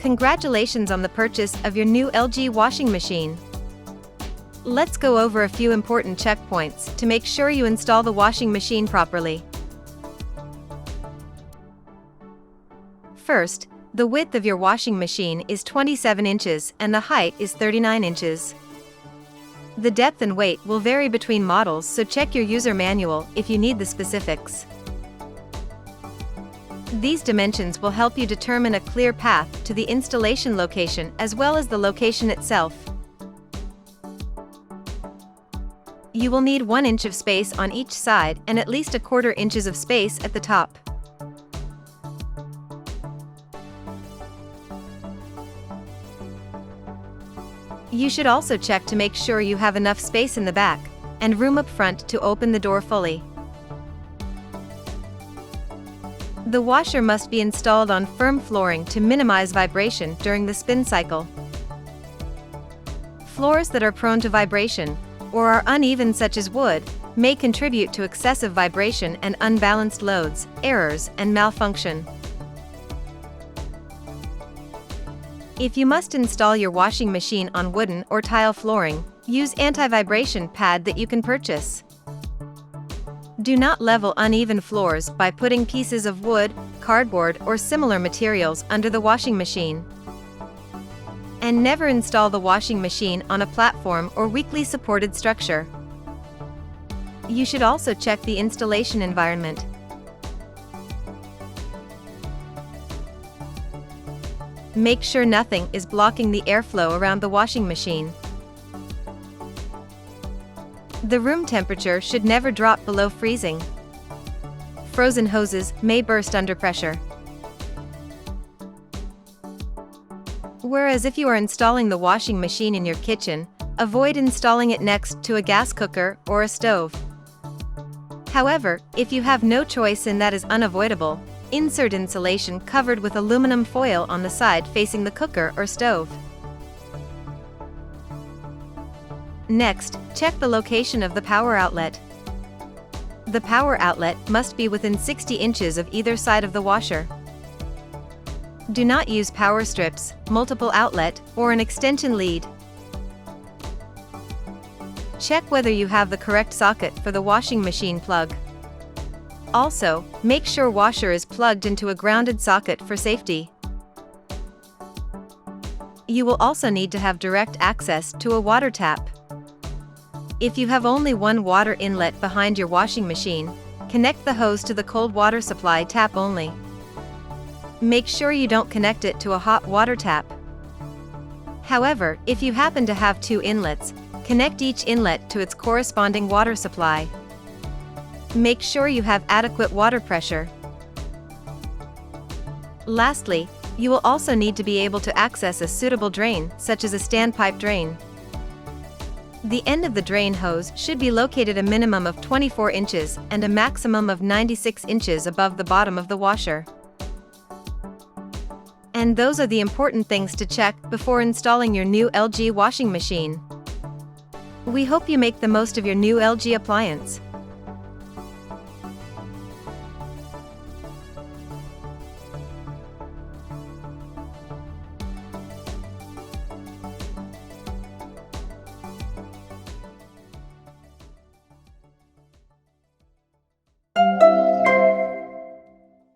Congratulations on the purchase of your new LG washing machine. Let's go over a few important checkpoints to make sure you install the washing machine properly. First, the width of your washing machine is 27 inches and the height is 39 inches. The depth and weight will vary between models, so check your user manual if you need the specifics. These dimensions will help you determine a clear path to the installation location as well as the location itself. You will need 1 inch of space on each side and at least 1/4 inches of space at the top. You should also check to make sure you have enough space in the back and room up front to open the door fully. The washer must be installed on firm flooring to minimize vibration during the spin cycle. Floors that are prone to vibration or are uneven, such as wood, may contribute to excessive vibration and unbalanced loads, errors, and malfunction. If you must install your washing machine on wooden or tile flooring, use anti-vibration pad that you can purchase. Do not level uneven floors by putting pieces of wood, cardboard, or similar materials under the washing machine. And never install the washing machine on a platform or weakly supported structure. You should also check the installation environment. Make sure nothing is blocking the airflow around the washing machine. The room temperature should never drop below freezing. Frozen hoses may burst under pressure. Whereas if you are installing the washing machine in your kitchen, avoid installing it next to a gas cooker or a stove. However, if you have no choice and that is unavoidable, insert insulation covered with aluminum foil on the side facing the cooker or stove. Next, check the location of the power outlet. The power outlet must be within 60 inches of either side of the washer. Do not use power strips, multiple outlet, or an extension lead. Check whether you have the correct socket for the washing machine plug. Also, make sure washer is plugged into a grounded socket for safety. You will also need to have direct access to a water tap. If you have only one water inlet behind your washing machine, connect the hose to the cold water supply tap only. Make sure you don't connect it to a hot water tap. However, if you happen to have 2 inlets, connect each inlet to its corresponding water supply. Make sure you have adequate water pressure. Lastly, you will also need to be able to access a suitable drain, such as a standpipe drain. The end of the drain hose should be located a minimum of 24 inches and a maximum of 96 inches above the bottom of the washer. And those are the important things to check before installing your new LG washing machine. We hope you make the most of your new LG appliance.